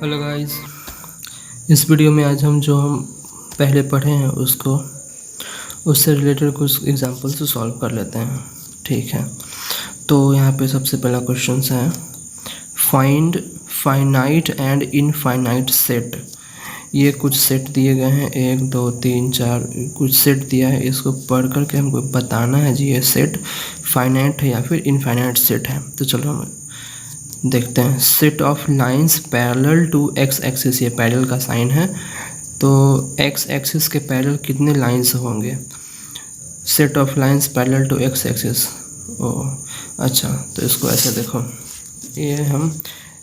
Hello guys. इस video में आज हम पहले पढ़े हैं उससे रिलेटेड कुछ एग्जांपल से सॉल्व कर लेते हैं। ठीक है, तो यहाँ पे सबसे पहला क्वेश्चन है find finite and infinite set. ये कुछ सेट दिए गए हैं, 1 2 3 4 कुछ सेट दिया है। इसको पढ़ करके हमको बताना है जी ये सेट फाइनाइट है या फिर इनफाइनाइट सेट है। तो चलो हम देखते हैं। Set of lines parallel to X axis, ये पैरेलल का साइन है, तो एक्स एक्सिस के पैरेलल कितने लाइंस होंगे। Set of lines parallel to X axis. ओह अच्छा, तो इसको ऐसे देखो, ये हम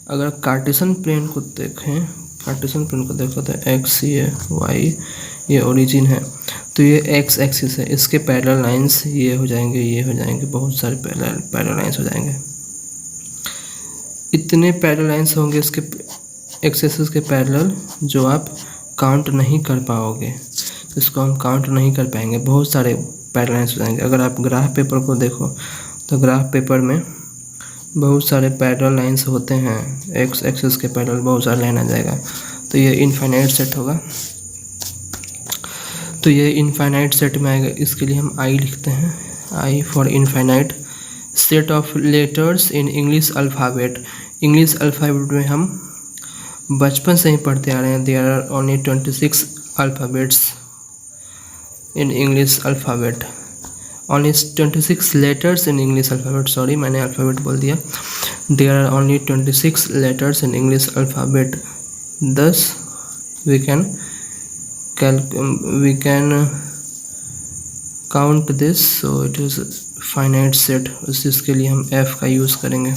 अगर कार्टेशियन प्लेन को देखें, कार्टेशियन प्लेन को देखो तो एक्स ये वाई ये ओरिजिन है, तो ये एक्स एक्सिस है, इसके पैरेलल लाइंस ये हो जाएंगे, ये हो जाएंगे, बहुत सारे पैरेलल लाइंस हो जाएंगे। इतने पैरेलल लाइंस होंगे इसके एक्सिस के पैरेलल जो आप काउंट नहीं कर पाओगे, इसको हम काउंट नहीं कर पाएंगे, बहुत सारे पैरेलल लाइंस हो जाएंगे। अगर आप ग्राफ पेपर को देखो तो ग्राफ पेपर में बहुत सारे पैरेलल लाइंस होते हैं, एक्स एक्सिस के पैरेलल बहुत सारे लाइन आ जाएगा, तो ये इनफाइनाइट सेट होगा। तो ये इनफाइनाइट सेट में आएगा, इसके लिए हम आई लिखते हैं, I for infinite. Set of letters in English alphabet. English alphabet में हम बचपन से ही पढ़ते आ रहे हैं, there are only 26 alphabets in English alphabet, only 26 letters in English alphabet, sorry मैंने अल्फ़ाबेट बोल दिया। There are only 26 letters in English alphabet, thus we can count this, so it is finite set। इसके लिए हम f का use करेंगे।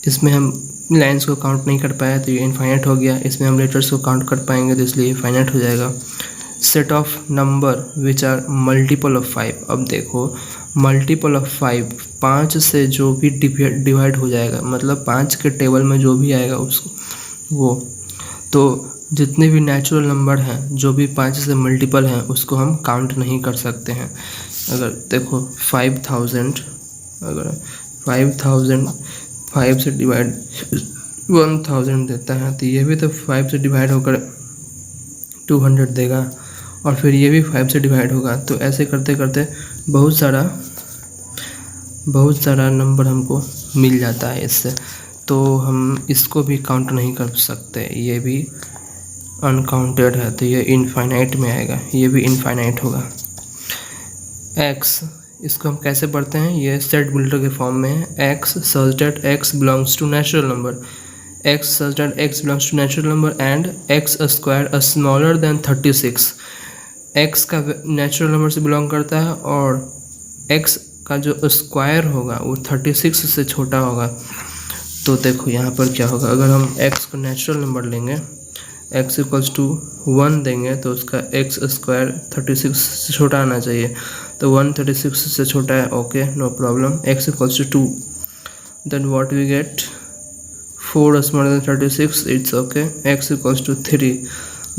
इसमें हम लाइंस को काउंट नहीं कर पाए तो ये इनफाइनाइट हो गया, इसमें हम लेटर्स को काउंट कर पाएंगे तो इसलिए फाइनाइट हो जाएगा। Set of number which are multiple of 5। अब देखो मल्टीपल ऑफ 5, 5 से जो भी डिवाइड हो जाएगा, मतलब 5 के टेबल में जो भी आएगा उसको वो, तो जितने भी नेचुरल नंबर हैं जो भी 5 से मल्टीपल हैं उसको हम काउंट नहीं कर सकते हैं। अगर देखो 5000, अगर 5000 5 से डिवाइड 1000 देता है तो ये भी तो 5 से डिवाइड होकर 200 देगा, और फिर ये भी 5 से डिवाइड होगा, तो ऐसे करते करते बहुत सारा नंबर हमको मिल जाता है इससे, तो हम इसको भी काउंट नहीं कर सकते, ये भी अनकाउंटेड है, तो ये इनफाइनाइट में आएगा, ये भी इनफाइनाइट होगा। एक्स, इसको हम कैसे पढ़ते हैं, ये सेट बिल्डर के फॉर्म में है। X such that x belongs to natural number, x such that x belongs to natural number and x square smaller than 36। X का नेचुरल नंबर से बिलोंग करता है और एक्स का जो स्क्वायर होगा वो 36 से छोटा होगा। तो देखो यहाँ पर क्या होगा, अगर हम x को नेचुरल नंबर लेंगे, x इक्वल्स टू 1 देंगे तो उसका एक्स स्क्वायर 36 से छोटा आना चाहिए, तो 1 36 से छोटा है, okay no problem. x equals to 2, then what we get 4 smaller than 36, it's okay. x equals to 3,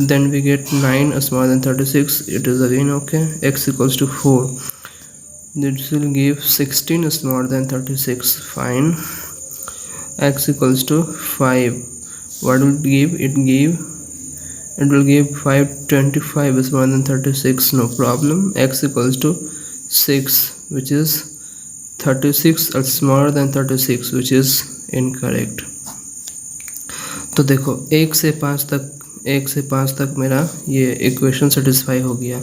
then we get 9 smaller than 36, it is again okay. x equals to 4, this will give 16 smaller than 36, fine। x equals to 5, what will it give, it will give 525 smaller than 36, no problem। x equals to 6, which is 36 or smaller than 36, which is incorrect। तो देखो 1 से 5 तक मेरा ये equation satisfy हो गया,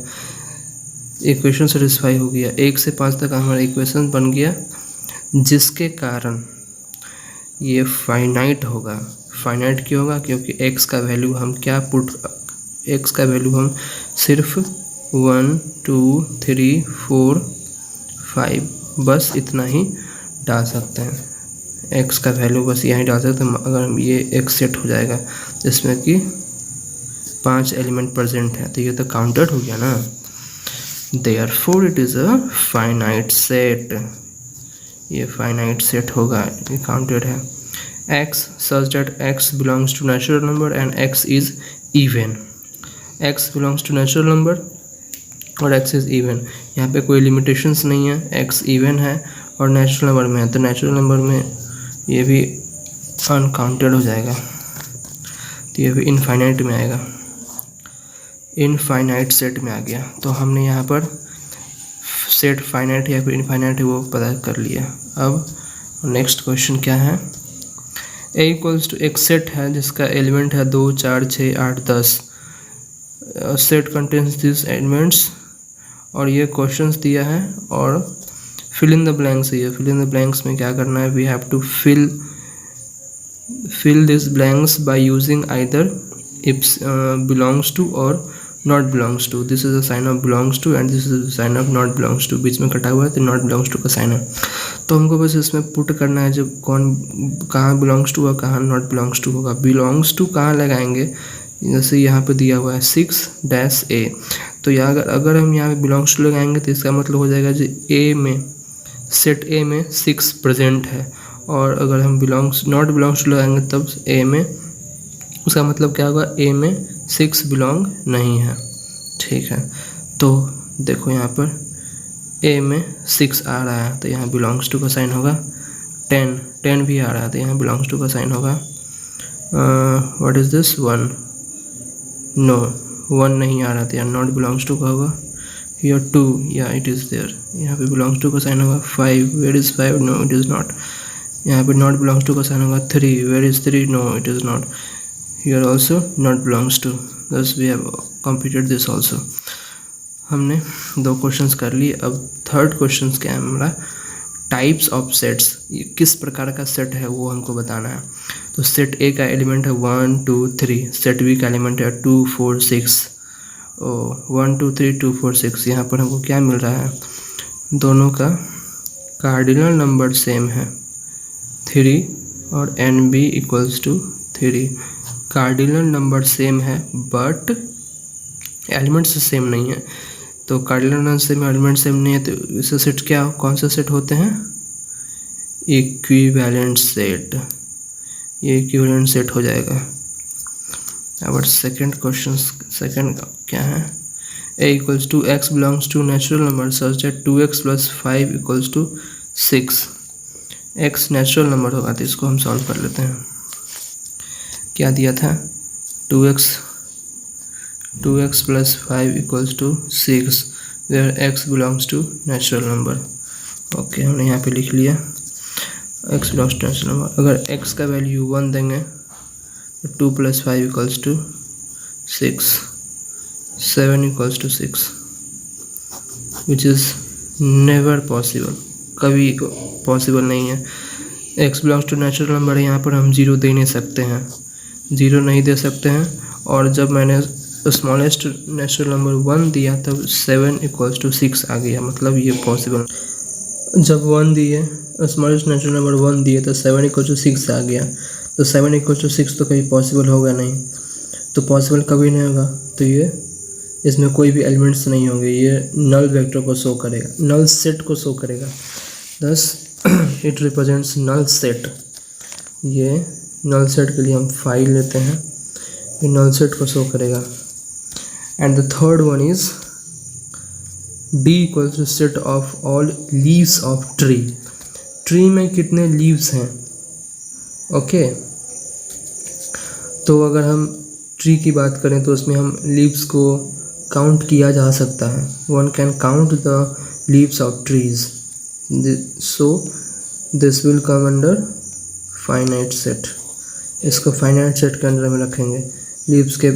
equation satisfy हो गया, 1 से 5 तक हमारा इक्वेशन बन गया, जिसके कारण ये फाइनाइट होगा। फाइनाइट क्यों होगा, क्योंकि x का वैल्यू हम क्या x का वैल्यू हम सिर्फ 1 2 3 4 5 बस इतना ही डाल सकते हैं, x का वैल्यू बस यहाँ डाल सकते हैं। अगर हम ये x सेट हो जाएगा जिसमें कि 5 एलिमेंट प्रेजेंट है, तो ये तो काउंटेड हो गया ना, therefore it is a finite set, ये finite set होगा, ये काउंटेड है। x such that x belongs to natural number and x is even, x belongs to natural number और x is even, यहाँ पे कोई लिमिटेशंस नहीं है, x even है और नेचुरल नंबर में है, तो नेचुरल नंबर में ये भी अनकाउंटेड हो जाएगा। तो ये भी इनफाइनाइट में आएगा, इनफाइनाइट सेट में आ गया। तो हमने यहाँ पर सेट फाइनाइट या फिर इनफाइनाइट है वो पता कर लिया। अब नेक्स्ट क्वेश्चन क्या है, ए इक्वल्स टू एक सेट है जिसका एलिमेंट है 2, 4, 6, 8, 10। सेट कंटेन्स दिस एलिमेंट्स, और ये क्वेश्चंस दिया है और फिल इन द ब्लैंक्स है। ये फिल इन द ब्लैंक्स में क्या करना है, we have to fill these blanks by using either if belongs to or not belongs to। this is a sign of belongs to and this is a sign of not belongs to, बीच में कटा हुआ है तो not belongs to का sign है। तो हमको बस इसमें पुट करना है जब कौन कहाँ belongs to और कहाँ not belongs to होगा। belongs to कहाँ लगाएंगे, जैसे यहाँ पे दिया हुआ है 6-a, तो यहाँ अगर हम यहाँ पे belongs to लगाएंगे तो इसका मतलब हो जाएगा जो a में सेट a में 6 प्रेजेंट है, और अगर हम नॉट बिलोंग्स टू लगाएंगे तब ए में, उसका मतलब क्या होगा, ए में 6 बिलोंग नहीं है। ठीक है, तो देखो यहाँ पर ए में 6 आ रहा है तो यहाँ बिलोंग्स टू का साइन होगा। 10 भी आ रहा है तो यहाँ बिलोंग्स टू का साइन होगा। व्हाट इज़ दिस 1, नो 1 नहीं आ रहा था, यहाँ नॉट बिलोंग्स टू का होगा। या 2, या इट इज़ देयर, यहाँ पे बिलोंग्स टू का साइन होगा। 5, where is 5, no it is not. यहाँ पे नॉट बिलोंग्स टू का साइन होगा। 3, where is 3, no it is not. Here also not belongs to, thus we have completed this also. हमने 2 questions कर लिए। अब थर्ड क्वेश्चन क्या है हमारा, टाइप्स ऑफ सेट्स, किस प्रकार का सेट है वो हमको बताना है। तो सेट ए का एलिमेंट है 1, 2, 3, सेट बी का एलिमेंट है 2, 4, 6। 1, 2, 3, 2, 4, 6। यहाँ पर हमको क्या मिल रहा है, दोनों का कार्डिनल नंबर सेम है 3 और n B equals to 3। Cardinal number same है बट एलिमेंट्स सेम नहीं है। तो cardinal number same, element same नहीं है तो इससे सेट क्या, कौन सा सेट होते हैं, इक्विवेलेंट सेट। ये इक्विवेलेंट सेट हो जाएगा। अब सेकंड क्वेश्चन, सेकंड क्या है, A equals to X belongs to natural number such that 2x + 5 equals to 6। X natural number होगा तो इसको हम सॉल्व कर लेते हैं। क्या दिया था, 2x + 5 equals to 6 where x belongs to natural number. Okay, हमने यहाँ पे लिख लिया x belongs to natural number. अगर x का वैल्यू 1 देंगे तो 2 + 5 equals to 6, 7 equals to 6, which is never possible, कभी पॉसिबल नहीं है। x belongs to natural number है, यहाँ पर हम 0 दे नहीं सकते हैं, 0 नहीं दे सकते हैं। और जब मैंने स्मॉलेस्ट नेचुरल नंबर 1 दिया तब 7 इक्वल्स टू 6 आ गया, मतलब ये पॉसिबल। जब 1 दिए, स्मॉलेस्ट नेचुरल नंबर 1 दिए तो 7 इक्वल टू 6 आ गया, तो 7 इक्वल टू 6 तो कभी पॉसिबल होगा नहीं, तो पॉसिबल कभी नहीं होगा। तो ये इसमें कोई भी एलिमेंट्स नहीं होंगे, ये नल वेक्टर को शो करेगा, नल सेट को शो करेगा। Thus it represents null set. ये नल सेट के लिए हम 5 लेते हैं, ये नल सेट को शो करेगा। And the third one is D equals to set of all leaves of tree. Tree में कितने लीव्स हैं, ओके। तो अगर हम ट्री की बात करें तो उसमें हम लीव्स को काउंट किया जा सकता है, one can count the leaves of trees, so this will come under finite set. इसको फाइनाइट सेट के अंदर में रखेंगे। लीव्स के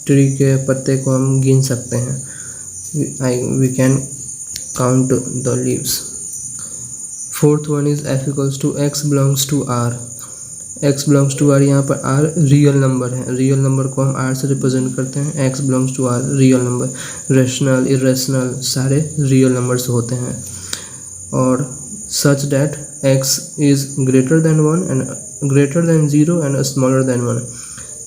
ट्री के पत्ते को हम गिन सकते हैं, we can count the leaves. Fourth one is f equals to x belongs to r। x belongs to r, यहाँ पर r रियल नंबर है, रियल नंबर को हम r से रिप्रेजेंट करते हैं। x belongs to r real number, rational irrational सारे real numbers होते हैं। और such that x is greater than 1 and greater than 0 and smaller than 1।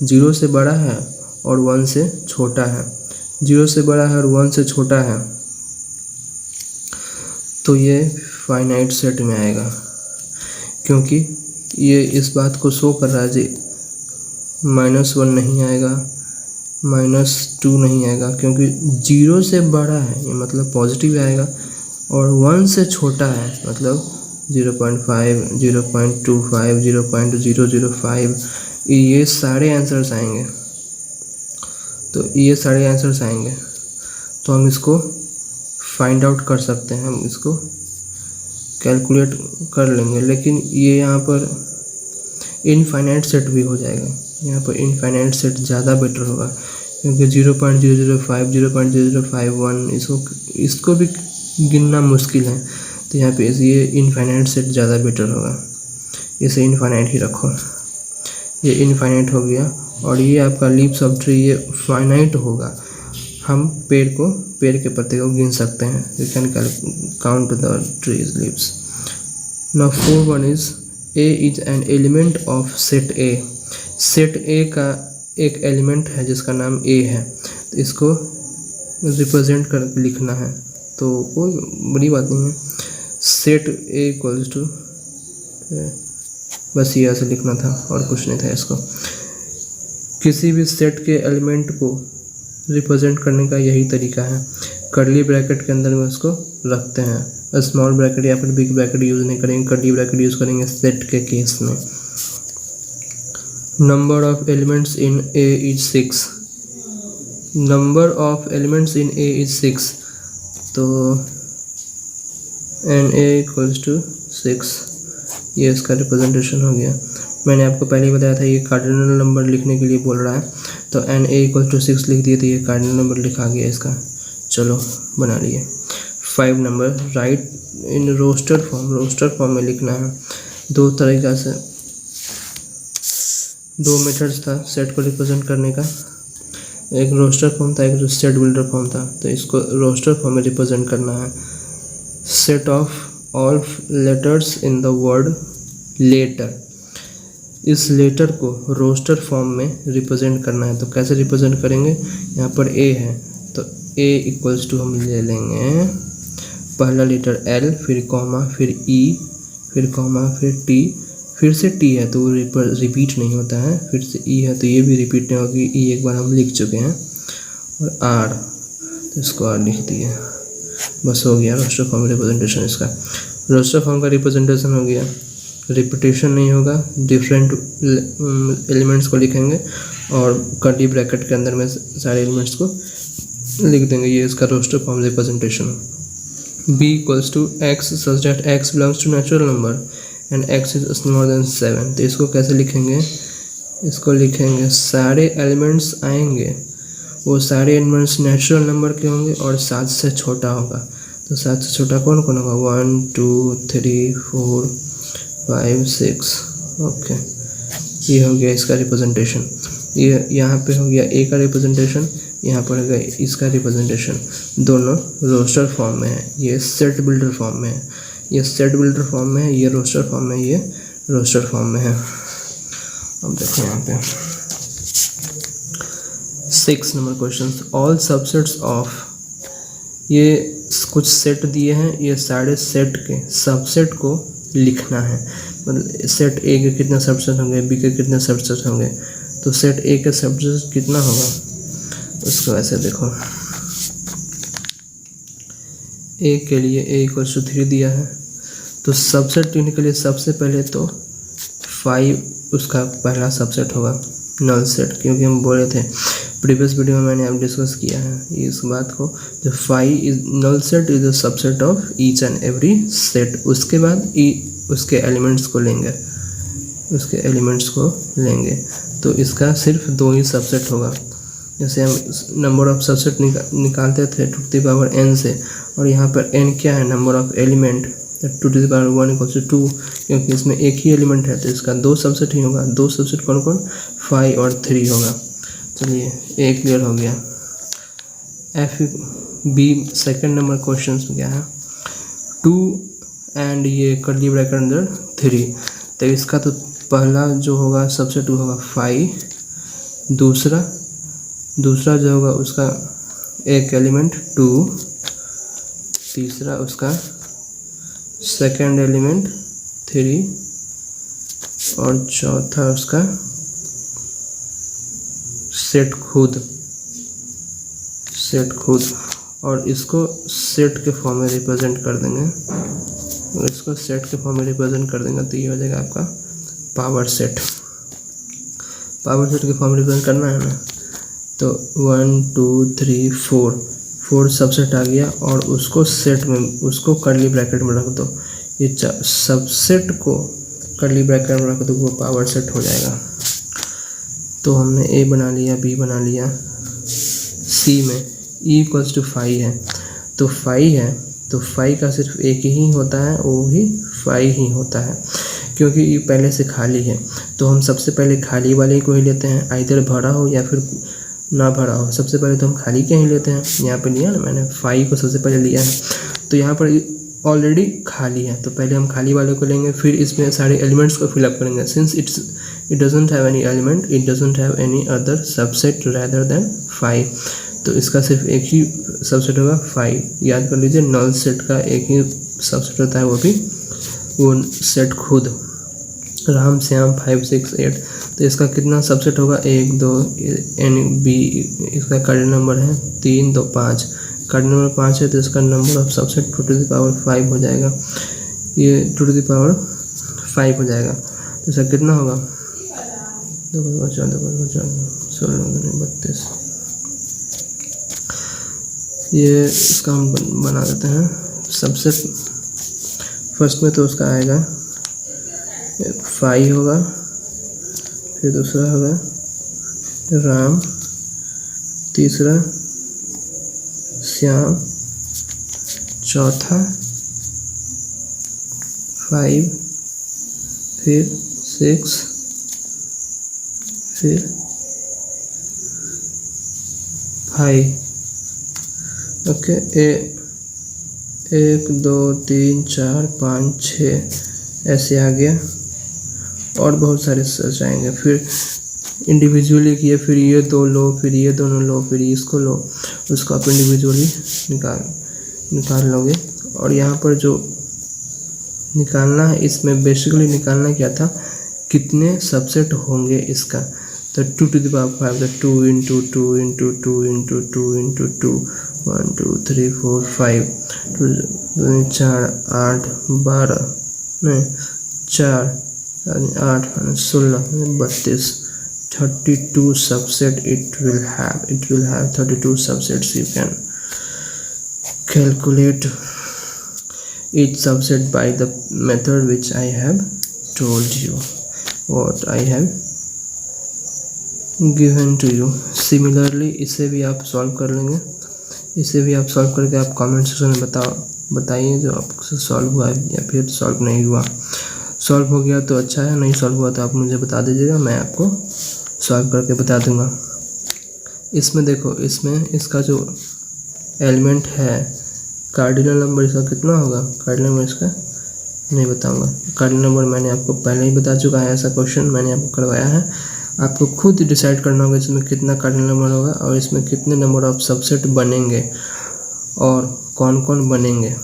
0 से बड़ा है और 1 से छोटा है, 0 से बड़ा है और 1 से छोटा है, तो ये फाइनाइट सेट में आएगा, क्योंकि ये इस बात को शो कर रहा है जी -1 नहीं आएगा, -2 नहीं आएगा, क्योंकि 0 से बड़ा है ये मतलब पॉजिटिव आएगा, और 1 से छोटा है मतलब 0.5, 0.25, 0.005, ये सारे आंसर्स आएंगे, तो ये सारे आंसर्स आएंगे, तो हम इसको फाइंड आउट कर सकते हैं, हम इसको कैलकुलेट कर लेंगे। लेकिन ये यहाँ पर इनफाइनाइट सेट भी हो जाएगा, यहाँ पर इनफाइनाइट सेट ज़्यादा बेटर होगा, क्योंकि 0.005 0.0051 इसको भी गिनना मुश्किल है, तो यहाँ पे ये इनफाइनाइट सेट ज़्यादा बेटर होगा, इसे इनफाइनाइट ही रखो। ये इनफाइनाइट हो गया, और ये आपका लीव्स ऑफ ट्री ये फाइनाइट होगा, हम पेड़ के पत्ते को गिन सकते हैं, you can count the trees leaves. Now 4 is a is an element of set A. Set ए का एक एलिमेंट है जिसका नाम ए है, तो इसको रिप्रेजेंट कर लिखना है, तो कोई बड़ी बात नहीं है। सेट ए इक्वल्स टू, बस ये ऐसे लिखना था और कुछ नहीं था। इसको किसी भी सेट के एलिमेंट को रिप्रेजेंट करने का यही तरीका है, कर्ली ब्रैकेट के अंदर में उसको रखते हैं, स्मॉल ब्रैकेट या फिर बिग ब्रैकेट यूज़ नहीं करेंगे, कर्ली ब्रैकेट यूज़ करेंगे सेट के केस में। Number of elements in A is 6, number of elements in A is 6, तो एन ए इक्वल्स टू 6, ये इसका रिप्रेजेंटेशन हो गया। मैंने आपको पहले ही बताया था ये कार्डिनल नंबर लिखने के लिए बोल रहा है, तो एन ए इक्वल टू 6 लिख दिए, तो ये कार्डिनल नंबर लिखा गया इसका। चलो बना लिए। 5 number, right in roster form, roster form में लिखना है। दो तरीका से, दो मेथड्स था सेट को रिप्रेजेंट करने का, एक रोस्टर फॉर्म था, एक सेट बिल्डर फॉर्म था, तो इसको रोस्टर फॉर्म में रिप्रेजेंट करना है। Set of all letters in the word letter, इस लेटर को रोस्टर फॉर्म में रिप्रेजेंट करना है, तो कैसे रिप्रेजेंट करेंगे, यहाँ पर ए है, तो ए इक्वल्स टू हम ले लेंगे पहला लेटर एल, फिर कॉमा, फिर ई, फिर कॉमा, फिर टी, फिर से टी है तो वो रिपीट नहीं होता है, फिर से ई है तो ये भी रिपीट नहीं होगी, ई एक बार हम लिख चुके हैं, और आर, तो इसको आर लिख दिए, बस हो गया रोस्टर फॉर्म रिप्रेजेंटेशन। इसका रोस्टर फॉर्म का रिप्रेजेंटेशन हो गया, रिपीटेशन नहीं होगा, डिफरेंट एलिमेंट्स को लिखेंगे और कर्ली ब्रैकेट के अंदर में सारे एलिमेंट्स को लिख देंगे, ये इसका roster form representation. b equals to x such that x belongs to natural number and x is smaller than 7, तो इसको कैसे लिखेंगे, इसको लिखेंगे सारे एलिमेंट्स आएंगे, वो सारे एलिमेंट्स नेचुरल नंबर के होंगे और 7 से छोटा होगा, तो 7 से छोटा कौन कौन होगा, 1 2 3 4 5 6, ओके, ये हो गया इसका रिप्रेजेंटेशन। ये यहाँ पे हो गया ए का रिप्रेजेंटेशन, यहाँ पर हो गया इसका रिप्रेजेंटेशन, दोनों रोस्टर फॉर्म में है, ये सेट बिल्डर फॉर्म में है, ये सेट बिल्डर फॉर्म में है, ये रोस्टर फॉर्म में है, ये रोस्टर फॉर्म में है। अब देखो यहाँ पे 6 number question, all subsets of, ये कुछ सेट दिए हैं, ये सारे सेट के सबसेट को लिखना है, मतलब सेट ए के कितने सबसेट होंगे, बी के कितने सबसेट होंगे, तो सेट ए के सबसेट कितना होगा, उसको ऐसे देखो, ए के लिए ए इक्वल्स टू 3 दिया है, तो सबसेट चुनने के लिए सबसे पहले तो 5 उसका पहला सबसेट होगा, नल सेट, क्योंकि हम बोले थे प्रीवियस वीडियो में मैंने अब डिस्कस किया है इस बात को, जो 5 is null set is the subset of each and every set. उसके बाद उसके एलिमेंट्स को लेंगे, उसके एलिमेंट्स को लेंगे, तो इसका सिर्फ 2 ही सबसेट होगा। जैसे हम नंबर ऑफ सबसेट निकालते थे टू द पावर n से, और यहाँ पर n क्या है, number of element, to the power 1 equals to 2, क्योंकि इसमें एक ही एलिमेंट है तो इसका 2 सबसेट ही होगा। 2 सबसेट कौन कौन, 5 और 3 होगा। चलिए ए क्लियर हो गया। F B second number question में क्या है, 2 एंड ये कर्ली ब्रैकेट अंदर 3, तो इसका तो पहला जो होगा सबसेट होगा 5, दूसरा जो होगा उसका एक एलिमेंट 2, तीसरा उसका सेकेंड एलिमेंट 3, और चौथा उसका सेट खुद, और इसको सेट के फॉर्म में रिप्रेजेंट कर देंगे, और इसको सेट के फॉर्म में रिप्रेजेंट कर देंगे, तो ये हो जाएगा आपका पावर सेट। पावर सेट के फॉर्म रिप्रेजेंट करना है ना, तो 1 2 3 4 सबसेट आ गया और उसको सेट में, उसको कर्ली ब्रैकेट में रख दो। ये सबसेट को कर्ली ब्रैकेट में रख दो, वो पावर सेट हो जाएगा। तो हमने ए बना लिया, बी बना लिया। सी में ई इक्वल्स टू 5 है, तो 5 है, तो 5 का सिर्फ एक ही होता है, वो भी 5 ही होता है, क्योंकि ये पहले से खाली है। तो हम सबसे पहले खाली वाले को ही लेते हैं, आइदर भरा हो या फिर ना भरा हो। सबसे पहले तो हम खाली के ही लेते हैं। यहाँ पे लिया ना मैंने, 5 को सबसे पहले लिया है, तो यहाँ पर ऑलरेडी खाली है, तो पहले हम खाली वाले को लेंगे, फिर इसमें सारे एलिमेंट्स को फिलअप करेंगे। Since it doesn't have any element, it doesn't have any other subset rather than 5, तो इसका सिर्फ एक ही सबसेट होगा 5। याद कर लीजिए, नल सेट का एक ही सबसेट होता है, वो भी वो सेट खुद। राम श्याम 5 6 8, तो इसका कितना सबसेट होगा, 1 2 यानी बी, इसका कार्डिनल नंबर है 3 2 5, कार्डिनल नंबर 5 है, तो इसका number of subset 2 to the power 5 हो जाएगा। ये 2 टू द पावर 5 हो जाएगा, तो इसका कितना होगा, 32। ये इसका हम बना देते हैं। सबसे फर्स्ट में तो उसका आएगा 5 होगा, फिर दूसरा होगा राम, तीसरा श्याम, चौथा 5, फिर 6, फिर 5। ओके, 1 2 3 4 5 6 ऐसे आ गया, और बहुत सारे सर्च आएंगे। फिर इंडिविजुअली किए, फिर ये दो लो, फिर ये दोनों लो, फिर इसको लो, उसको आप इंडिविजुअली निकाल लोगे। और यहाँ पर जो निकालना है, इसमें बेसिकली निकालना क्या था, कितने सबसेट होंगे इसका। तो 2 टू द पावर 5, तो 2 इंटू 2 इंटू 2 इंटू 2 इंटू 2, 1 2 3 4 5, 2 4 8 12, नहीं 4 8 16 32, 32 subset it will have 32 subsets. You can calculate each subset by the method which I have told you, what I have given to you. Similarly इसे भी आप solve कर लेंगे, इसे भी आप सॉल्व करके आप कमेंट सेक्शन में बताइए जो आपसे सॉल्व हुआ है या फिर सॉल्व नहीं हुआ। सॉल्व हो गया तो अच्छा है, नहीं सॉल्व हुआ तो आप मुझे बता दीजिएगा, मैं आपको सॉल्व करके बता दूंगा। इसमें देखो, इसमें इसका जो एलिमेंट है, कार्डिनल नंबर इसका कितना होगा, कार्डिनल नंबर इसका नहीं बताऊंगा। कार्डिनल नंबर मैंने आपको पहले ही बता चुका है, ऐसा क्वेश्चन मैंने आपको करवाया है। आपको खुद डिसाइड करना होगा इसमें कितना कार्डिनल नंबर होगा और इसमें कितने नंबर ऑफ सबसेट बनेंगे और कौन कौन बनेंगे।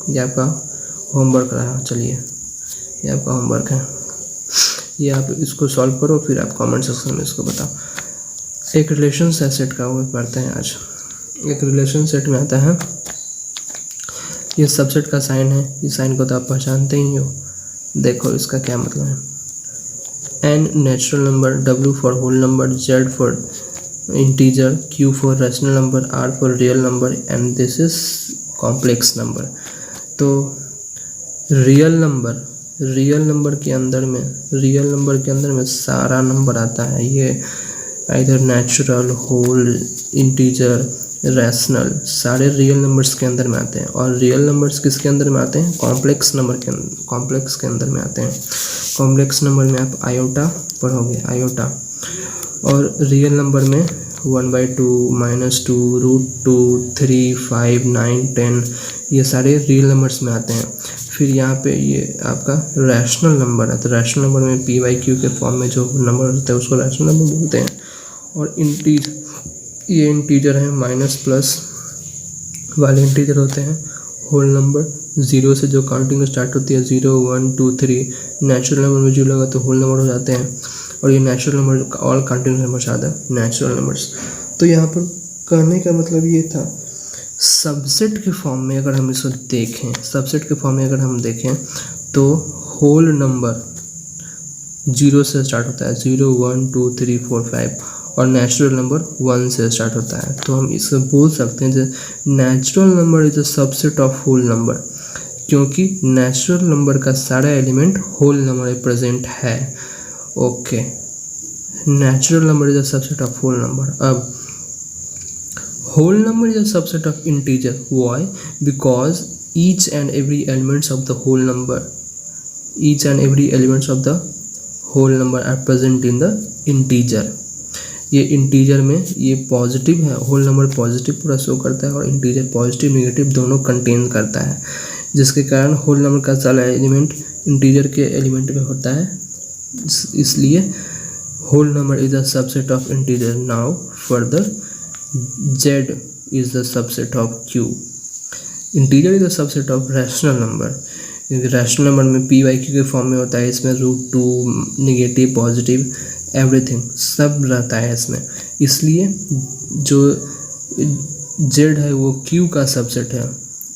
ये आपका होमवर्क रहा, चलिए ये आपका होमवर्क है, ये आप इसको सॉल्व करो, फिर आप कमेंट सेक्शन में इसको बताओ। एक रिलेशन सेट का वो पढ़ते हैं आज। एक रिलेशन सेट में आता है, ये सबसेट का साइन है, इस साइन को तो आप पहचानते ही हो। देखो इसका क्या मतलब है, n natural number, w for whole number, z for integer, q for rational number, r for real number and this is complex number. तो रियल नंबर के अंदर में सारा नंबर आता है। ये इधर नेचुरल, होल, इंटीजर, रैशनल, सारे रियल नंबर्स के अंदर में आते हैं। और रियल नंबर्स किसके अंदर में आते हैं, कॉम्प्लेक्स के अंदर में आते हैं। कॉम्प्लेक्स नंबर में आप आयोटा पढ़ोगे, आयोटा। और रियल नंबर में 1/2, -2, √2, 3, 5, 9, 10, ये सारे रियल नंबर्स में आते हैं। फिर यहाँ पे ये आपका रैशनल नंबर है, तो रैशनल नंबर में p/q के फॉर्म में जो नंबर होते हैं उसको रैशनल नंबर बोलते हैं। और ये इंटीजर है, माइनस प्लस वाले इंटीजर होते हैं। होल नंबर 0 से जो काउंटिंग स्टार्ट होती है, 0 1 2 3, नेचुरल नंबर में 0 लगा तो होल नंबर हो जाते हैं। और ये natural number all counting number आते हैं नेचुरल नंबर्स। तो यहाँ पर कहने का मतलब ये था, सबसेट के फॉर्म में अगर हम इसको देखें, तो होल नंबर जीरो से स्टार्ट होता है, 0 1 2 3 4 5, और नेचुरल नंबर 1 से स्टार्ट होता है। तो हम इसे बोल सकते हैं जैसे natural number is a subset of whole number, क्योंकि नेचुरल नंबर का सारा एलिमेंट होल नंबर में प्रेजेंट है। Okay, natural number is a subset of whole number. अब whole number is a subset of integer. Why? Because each and every elements of the whole number, each and every elements of the whole number are present in the integer. ये integer में ये positive है, whole number positive पूरा show करता है, और integer positive negative दोनों contain करता है, जिसके कारण होल नंबर का सारा एलिमेंट इंटीजर के एलिमेंट में होता है, इसलिए whole number is a subset of integer. Now further, Z is the subset of Q. Integer is the subset of rational number. Rational number में पी वाई क्यू के form में होता है, इसमें √2 नेगेटिव पॉजिटिव एवरीथिंग सब रहता है इसमें, इसलिए जो Z है वो Q का सबसेट है।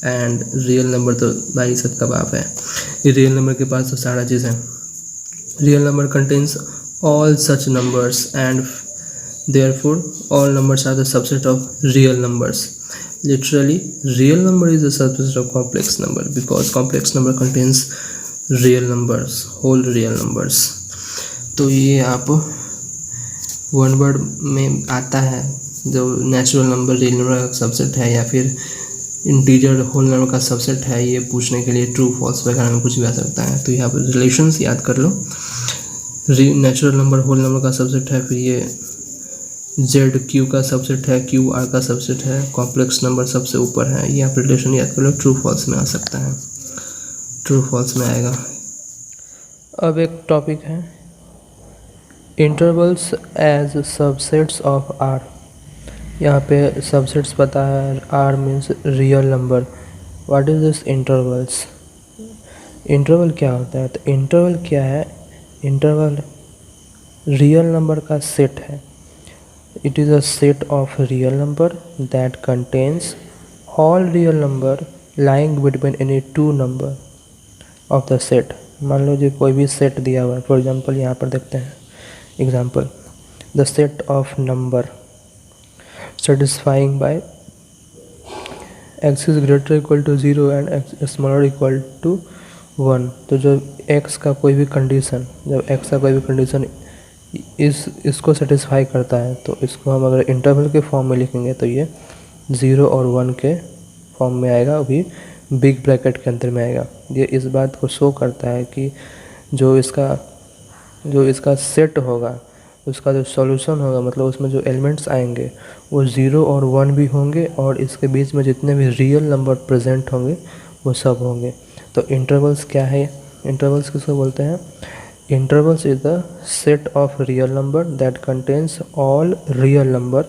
एंड रियल नंबर तो भाई सबका बाप है, ये रियल नंबर के पास तो सारा चीज़ है। Real number contains all such numbers and therefore all numbers are the subset of real numbers. Literally, real number is a subset of complex number because complex number contains real numbers, whole real numbers. तो ये आप one word में आता है, जो natural number real number का subset है या फिर इंटीजर होल नंबर का सबसेट है, ये पूछने के लिए ट्रू फॉल्स वगैरह में कुछ भी आ सकता है। तो यहाँ पर रिलेशंस याद कर लो, नेचुरल नंबर होल नंबर का सबसेट है, फिर ये जेड क्यू का सबसेट है, क्यू आर का सबसेट है, कॉम्प्लेक्स नंबर सबसे ऊपर है। ये आप रिलेशन याद कर लो, ट्रू फॉल्स में आ सकता है, ट्रू फॉल्स में आएगा। अब एक टॉपिक है intervals as subsets of R. यहाँ पे सबसेट्स पता है, R means real number. What is this intervals? Interval क्या होता है? तो इंटरवल क्या है? इंटरवल रियल नंबर का सेट है। It is a set of real number that contains all real number lying between any two number of the set. मान लो जी कोई भी सेट दिया हुआ है, फॉर एग्जांपल यहाँ पर देखते हैं example, the set of number satisfying by x is greater equal to 0 and x smaller equal to 1। तो जो x का कोई भी कंडीशन, जब x का कोई भी कंडीशन इसको सेटिस्फाई करता है, तो इसको हम अगर इंटरवल के फॉर्म में लिखेंगे तो ये 0 और 1 के फॉर्म में आएगा, वो भी बिग ब्रैकेट के अंदर में आएगा। ये इस बात को शो करता है कि जो इसका सेट होगा, उसका जो सॉल्यूशन होगा, मतलब उसमें जो एलिमेंट्स आएंगे वो 0 और 1 भी होंगे, और इसके बीच में जितने भी रियल नंबर प्रेजेंट होंगे वो सब होंगे। तो इंटरवल्स क्या है? इंटरवल्स किसको बोलते हैं? Intervals is the set of real number that contains all real number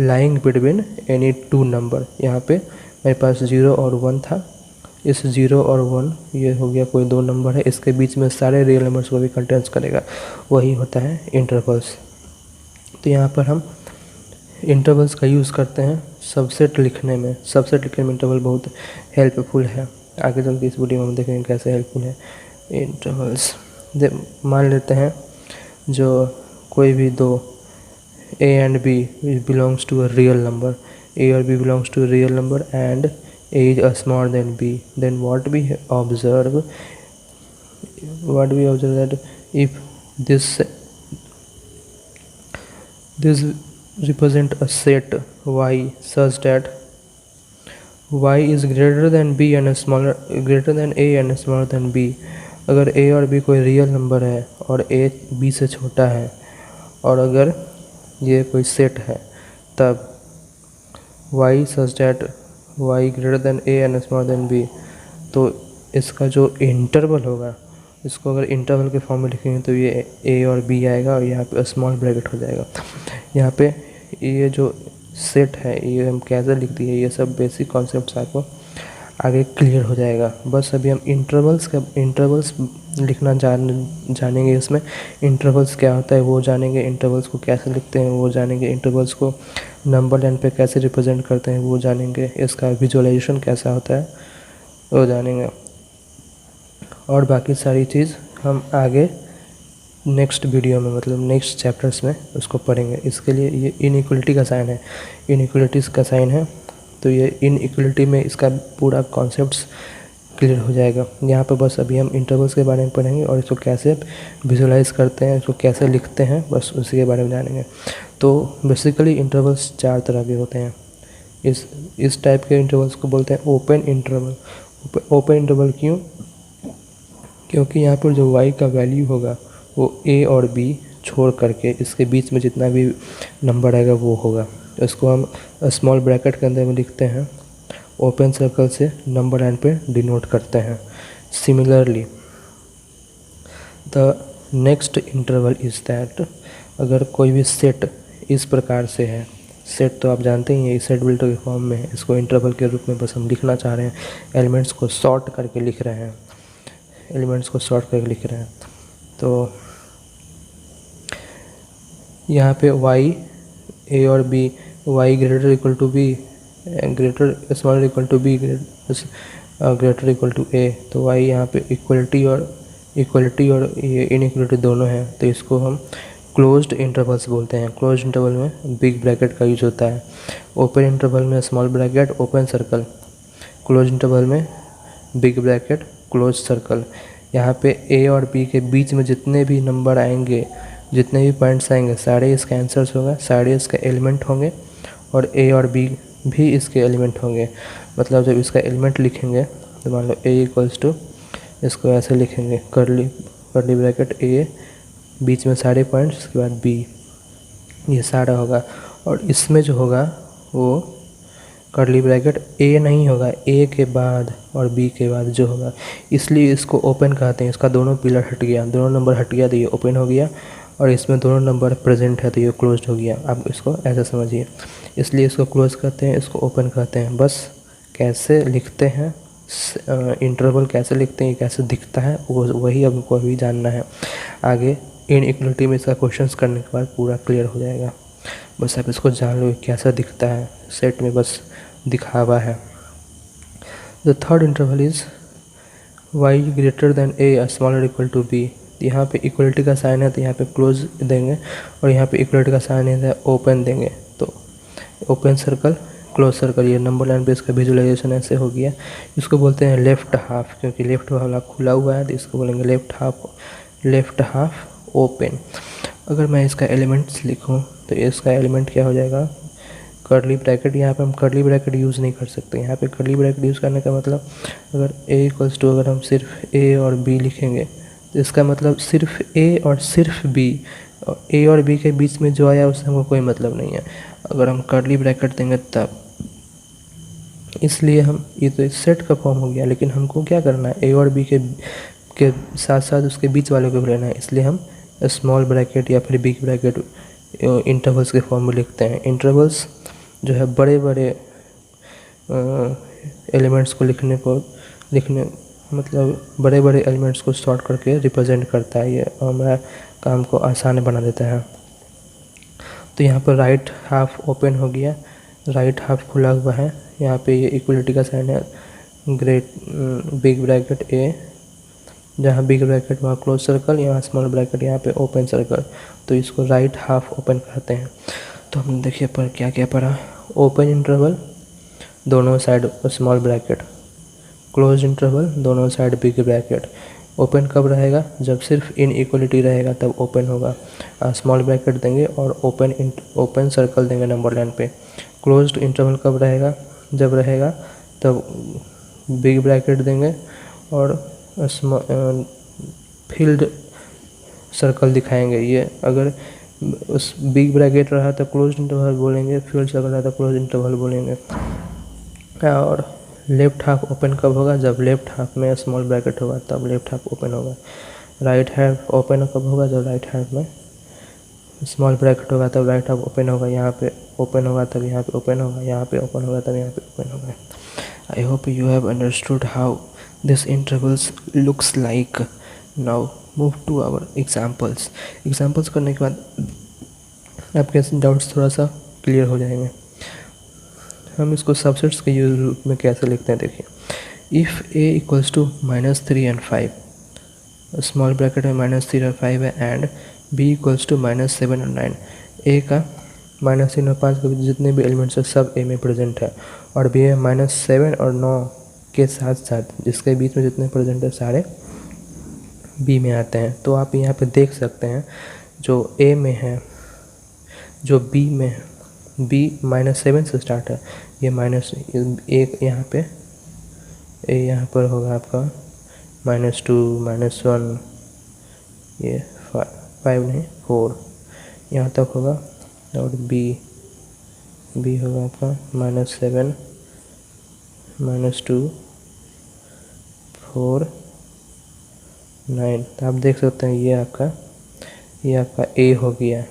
lying between any two number. यहाँ पे मेरे पास 0 और 1 था, इस 0 और 1 ये हो गया कोई दो नंबर है, इसके बीच में सारे रियल नंबर्स को भी कंटेंस करेगा, वही होता है इंटरवल्स। तो यहाँ पर हम इंटरवल्स का यूज़ करते हैं सबसेट लिखने में। सबसेट लिखने में इंटरवल बहुत हेल्पफुल है, आगे चल के इस वीडियो में हम देखेंगे कैसे हेल्पफुल है इंटरवल्स। मान लेते हैं जो कोई भी दो a and b belongs to a real number, a or b belongs to a real number and a is smaller than b, then what we observe that if this represent a set y such that y is greater than b and greater than a and smaller than b। अगर a और b कोई real number है और a b से छोटा है, और अगर ये कोई सेट है, तब y such that y greater than a and smaller than b, तो इसका जो इंटरवल होगा, इसको अगर इंटरवल के फॉर्म में लिखेंगे तो ये a और b आएगा, और यहाँ पे स्मॉल ब्रैकेट हो जाएगा। यहाँ पे ये जो सेट है ये हम कैसे लिख दिए, ये सब बेसिक कॉन्सेप्ट्स आपको आगे क्लियर हो जाएगा। बस अभी हम इंटरवल्स लिखना जानेंगे, इसमें इंटरवल्स क्या होता है वो जानेंगे, इंटरवल्स को कैसे लिखते हैं वो जानेंगे, इंटरवल्स को नंबर लाइन पे कैसे रिप्रेजेंट करते हैं वो जानेंगे, इसका विजुअलाइजेशन कैसा होता है वो जानेंगे, और बाकी सारी चीज़ हम आगे नेक्स्ट वीडियो में, मतलब नेक्स्ट चैप्टर्स में उसको पढ़ेंगे। इसके लिए ये इनइक्वलिटी का साइन है, इनइक्वलिटीज़ का साइन है, तो ये इनइक्वलिटी में इसका पूरा कॉन्सेप्ट्स क्लियर हो जाएगा। यहाँ पे बस अभी हम इंटरवल्स के बारे में पढ़ेंगे और इसको कैसे विजुलाइज करते हैं, इसको कैसे लिखते हैं, बस उसी के बारे में जानेंगे। तो बेसिकली इंटरवल्स 4 तरह के होते हैं। इस टाइप के इंटरवल्स को बोलते हैं ओपन इंटरवल। ओपन इंटरवल क्यों? क्योंकि यहाँ पर जो y का वैल्यू होगा वो a और b छोड़ करके इसके बीच में जितना भी नंबर आएगा वो होगा। तो इसको हम स्मॉल ब्रैकेट के अंदर में लिखते हैं, ओपन सर्कल से नंबर लाइन पे डिनोट करते हैं। Similarly the next interval is that, अगर कोई भी सेट इस प्रकार से है, सेट तो आप जानते ही हैं सेट बिल्टर के फॉर्म में है, इसको इंटरवल के रूप में बस हम लिखना चाह रहे हैं, एलिमेंट्स को सॉर्ट करके लिख रहे हैं, एलिमेंट्स को सॉर्ट करके लिख रहे हैं। तो यहाँ पे y a और b, y greater equal to b, greater smaller equal to b, greater equal to a, तो y यहाँ पे इक्वलिटी और ये इनइक्वलिटी दोनों हैं, तो इसको हम क्लोज्ड इंटरवल्स बोलते हैं। क्लोज्ड इंटरवल में बिग ब्रैकेट का यूज होता है, ओपन इंटरवल में small bracket open circle, close interval में बिग ब्रैकेट क्लोज सर्कल। यहाँ पे a और b के बीच में जितने भी नंबर आएंगे, जितने भी पॉइंट्स आएंगे, सारे इसके आंसर्स होंगे, सारे इसके एलिमेंट होंगे, और a और b भी इसके एलिमेंट होंगे। मतलब जब इसका एलिमेंट लिखेंगे तो मान लो a इक्वल्स टू, इसको ऐसे लिखेंगे करली ब्रैकेट a, बीच में सारे पॉइंट्स, उसके बाद b, ये सारा होगा। और इसमें जो होगा वो कर्ली ब्रैकेट a नहीं होगा, a के बाद और b के बाद जो होगा, इसलिए इसको ओपन कहते हैं। इसका दोनों पिलर हट गया, दोनों नंबर हट गया तो ये ओपन हो गया, और इसमें दोनों नंबर प्रेजेंट है तो ये क्लोज्ड हो गया। आप इसको ऐसा समझिए, इसलिए इसको क्लोज कहते हैं, इसको ओपन कहते हैं। बस कैसे लिखते हैं इंटरवल, कैसे लिखते हैं, कैसे दिखता है, वही हमको अभी जानना है। आगे इनइक्वलिटी में इसका क्वेश्चंस करने के बाद पूरा क्लियर हो जाएगा। बस आप इसको जान लो कैसा दिखता है, सेट में बस दिखावा है। The third interval is y greater than a smaller equal to b। यहाँ पे इक्वलिटी का साइन है तो यहाँ पे क्लोज देंगे, और यहाँ पे इक्वलिटी का साइन है तो ओपन देंगे। तो ओपन सर्कल क्लोज सर्कल, ये नंबर लाइन पे इसका विजुअलाइजेशन ऐसे हो गया। इसको बोलते हैं लेफ़्ट हाफ, क्योंकि लेफ़्ट वाला खुला हुआ है तो इसको बोलेंगे लेफ़्ट हाफ ओपन। अगर मैं इसका एलिमेंट्स लिखूँ तो इसका एलिमेंट क्या हो जाएगा, कर्ली ब्रैकेट। यहाँ पे हम कर्ली ब्रैकेट यूज़ नहीं कर सकते। यहाँ पे कर्ली ब्रैकेट यूज़ करने का मतलब, अगर a इक्वल्स टू, अगर हम सिर्फ a और b लिखेंगे तो इसका मतलब सिर्फ a और सिर्फ b, और a और b के बीच में जो आया उससे हमको कोई मतलब नहीं है अगर हम कर्ली ब्रैकेट देंगे तब। इसलिए हम, ये तो सेट का फॉर्म हो गया, लेकिन हमको क्या करना है, a और b के साथ साथ उसके बीच वाले को भी लेना है, इसलिए हम स्मॉल ब्रैकेट या फिर बिग ब्रैकेट इंटरवल्स के फॉर्म में लिखते हैं। इंटरवल्स जो है बड़े बड़े एलिमेंट्स को लिखने मतलब बड़े बड़े एलिमेंट्स को सॉर्ट करके रिप्रेजेंट करता है। ये हमारा काम को आसान बना देता है। तो यहाँ पर राइट हाफ ओपन हो गया, राइट हाफ खुला हुआ है। यहाँ पे ये इक्वलिटी का साइन है, बिग ब्रैकेट a, जहाँ बिग ब्रैकेट वहाँ क्लोज सर्कल, यहाँ स्मॉल ब्रैकेट, यहाँ पे ओपन सर्कल, तो इसको राइट हाफ ओपन कहते हैं। तो हमने देखिए पर क्या क्या पढ़ा, ओपन इंटरवल दोनों side small bracket, close interval दोनों साइड बिग ब्रैकेट। ओपन कब रहेगा, जब सिर्फ इनइक्वलिटी रहेगा तब ओपन होगा, स्मॉल ब्रैकेट देंगे और ओपन सर्कल देंगे नंबर लाइन पे। क्लोज्ड इंटरवल कब रहेगा, जब रहेगा तब बिग ब्रैकेट देंगे और फील्ड सर्कल दिखाएंगे। ये अगर उस बिग ब्रैकेट रहा तो क्लोज इंटरवल बोलेंगे, फील्ड सर्कल रहा तो क्लोज इंटरवल बोलेंगे। और लेफ़्ट हाफ ओपन कब होगा, जब लेफ़्ट हाफ में स्मॉल ब्रैकेट होगा तब लेफ़्ट हाफ ओपन होगा। राइट हाफ ओपन कब होगा, जब राइट हाफ में स्मॉल ब्रैकेट होगा तब राइट हाफ ओपन होगा। यहाँ पे ओपन होगा तब यहाँ पे ओपन होगा, यहाँ पे ओपन होगा तब यहाँ पे ओपन होगा। I hope you have understood how this intervals looks like. Now move to our examples. Examples करने के बाद आपके डाउट्स थोड़ा सा क्लियर हो जाएंगे। हम इसको सबसेट्स के रूप में कैसे लिखते हैं, देखिए। If a equals to -3 and 5, small bracket में -3 और 5 है एंड b इक्वल्स टू -7 और 9। a का -3 और 5 के जितने भी एलिमेंट्स हैं सब a में प्रेजेंट है, और b है -7 और 9 के साथ साथ जिसके बीच में जितने प्रेजेंट है सारे b में आते हैं। तो आप यहाँ पे देख सकते हैं जो a में है, जो b में है, b -7 से स्टार्ट है, ये -1 यहाँ पे a यहाँ पर होगा आपका -2 -1, ये 5 नहीं 4 यहाँ तक होगा, और b होगा आपका -7 -2 4 9। तो आप देख सकते हैं ये आपका a हो गया,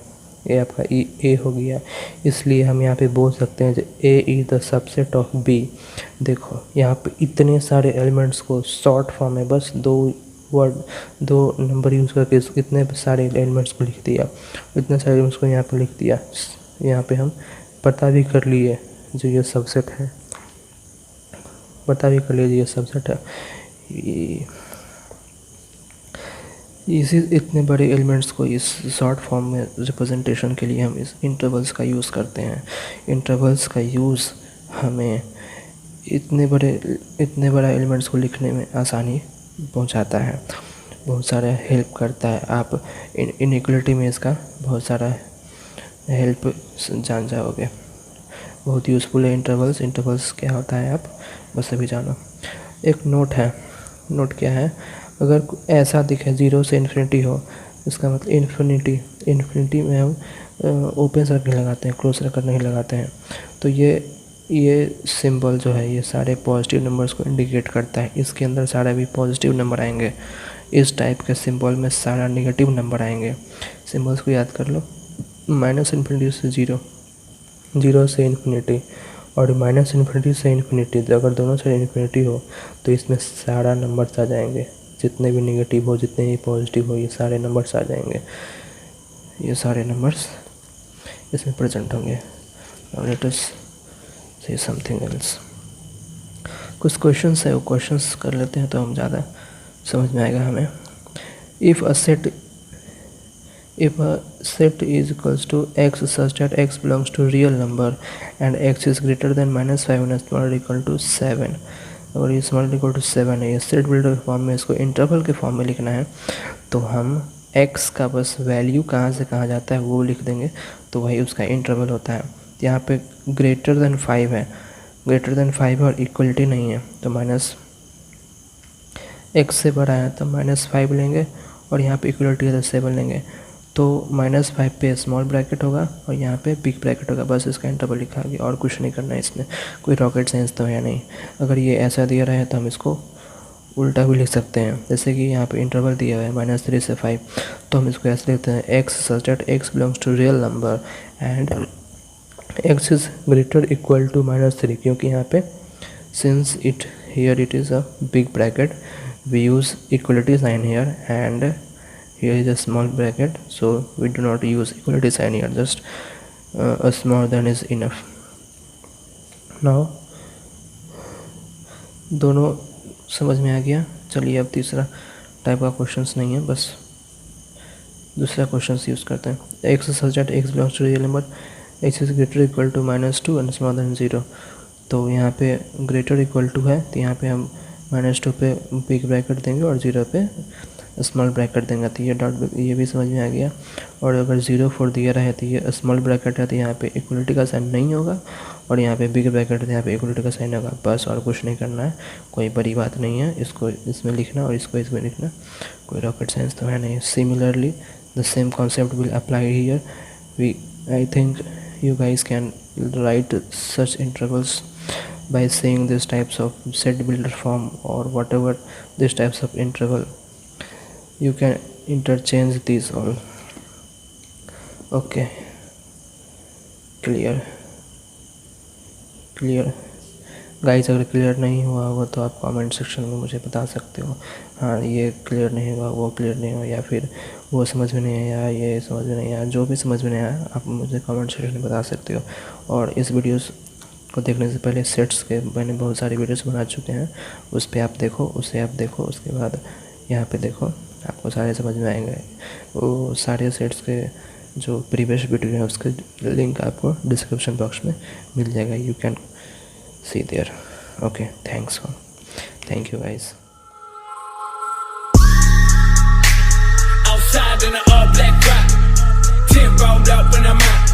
ये आपका a हो गया। इसलिए हम यहाँ पे बोल सकते हैं a is the subset of b। देखो यहाँ पे इतने सारे एलिमेंट्स को शॉर्ट फॉर्म में बस दो नंबर यूज़ करके इतने सारे एलिमेंट्स को लिख दिया, इतने सारे एलिमेंट्स को यहाँ पे लिख दिया। यहाँ पे हम पता भी कर लिए जो ये सबसेट है, पता भी कर लीजिए ये सबसेट है। इसी इतने बड़े एलिमेंट्स को इस शॉर्ट फॉर्म में रिप्रेजेंटेशन के लिए हम इस इंटरवल्स का यूज़ करते हैं। इंटरवल्स का यूज़ हमें इतने बड़ा एलिमेंट्स को लिखने में आसानी पहुंचाता है, बहुत सारा हेल्प करता है। आप इनइक्वलिटी में इसका बहुत सारा हेल्प जान जाओगे, बहुत यूज़फुल है इंटरवल्स क्या होता है आप बस अभी जानो। एक नोट है, नोट क्या है, अगर ऐसा दिखे 0 से इन्फिनिटी हो, इसका मतलब इन्फिनिटी में हम ओपन सर्कल लगाते हैं, क्लोज सर्कल नहीं लगाते हैं। तो ये सिंबल जो है ये सारे पॉजिटिव नंबर्स को इंडिकेट करता है, इसके अंदर सारे भी पॉजिटिव नंबर आएंगे। इस टाइप के सिंबल में सारा नेगेटिव नंबर आएंगे। सिंबल्स को याद कर लो, -इन्फिनिटी से 0, 0 से इन्फिनिटी, और -इन्फिनिटी से इन्फिनिटी। अगर दोनों साइड इन्फिनिटी हो तो इसमें सारा नंबर्स आ जाएंगे, जितने भी नेगेटिव हो जितने भी पॉजिटिव हो ये सारे नंबर्स आ जाएंगे, ये सारे नंबर्स इसमें प्रेजेंट होंगे। और लेट अस से समथिंग एल्स। कुछ क्वेश्चंस है, वो क्वेश्चंस कर लेते हैं तो हम ज़्यादा समझ में आएगा हमें। If a set is equals to x such that x belongs to real number and x is greater than -5 and smaller equal to 7, अगर ये स्मॉल इक्वल टू 7 है, ये सेट बिल्डर के फॉर्म में इसको इंटरवल के फॉर्म में लिखना है, तो हम x का बस वैल्यू कहाँ से कहाँ जाता है वो लिख देंगे, तो वही उसका इंटरवल होता है। यहाँ पे ग्रेटर देन 5 है, ग्रेटर देन 5 और इक्वलिटी नहीं है, तो -x से बड़ा है तो -5 लेंगे, और यहाँ पे इक्वलिटी है तो 7 लेंगे। तो -5 पे स्मॉल ब्रैकेट होगा और यहाँ पे बिग ब्रैकेट होगा, बस इसका इंटरवल लिखा गया, और कुछ नहीं करना है इसमें, कोई रॉकेट साइंस तो है नहीं। अगर ये ऐसा दिया रहा है तो हम इसको उल्टा भी लिख सकते हैं, जैसे कि यहाँ पे इंटरवल दिया हुआ है -3 से 5, तो हम इसको ऐसे लिखते हैं x such that x belongs to real number and x is greater equal to -3, क्योंकि यहाँ पे since it is a big bracket we use equality sign here and here is a small bracket, so we do not use equality sign here, just a smaller than is enough. now दोनों समझ में आ गया। चलिए अब तीसरा type का questions नहीं है, बस दूसरा क्वेश्चंस यूज़ करते हैं। x such that x belongs to real number x is greater equal to -2 and smaller than 0, तो यहाँ पे ग्रेटर इक्वल टू है तो यहाँ पे हम -2 पे बिग ब्रैकेट देंगे और 0 पे स्मॉल ब्रैकेट देंगे, तो ये डॉट ये भी समझ में आ गया। और अगर 0 4 दिया रहा है तो ये स्मॉल ब्रैकेट है तो यहाँ पे इक्वलिटी का साइन नहीं होगा, और यहाँ पे बिग ब्रैकेट है तो यहाँ पे इक्वलिटी का साइन होगा, बस और कुछ नहीं करना है, कोई बड़ी बात नहीं है। इसको इसमें लिखना और इसको इसमें लिखना, कोई रॉकेट साइंस तो है नहीं। Similarly the same concept will apply here. I think you guys can write such intervals by saying these types of set builder form or whatever these types of interval, you can interchange these all. Okay, clear guys, अगर clear नहीं हुआ होगा तो आप comment section में मुझे बता सकते हो, हाँ ये क्लियर नहीं हुआ, वो क्लियर नहीं हुआ, या फिर वो समझ में नहीं आया, ये समझ में नहीं आया, जो भी समझ में नहीं आया आप मुझे कमेंट सेक्शन में बता सकते हो। और इस वीडियोस को देखने से पहले सेट्स के मैंने बहुत सारे वीडियोस बना चुके हैं, उस पर आप देखो, उसे आप देखो, उसके बाद यहाँ पे देखो, आपको सारे समझ में आएंगे। वो सारे सेट्स के जो प्रीवियस वीडियो है उसके लिंक आपको डिस्क्रिप्शन बॉक्स में मिल जाएगा, you can see there. Okay, thank you guys. Outside in a all black rock, 10 rolled up and I'm out.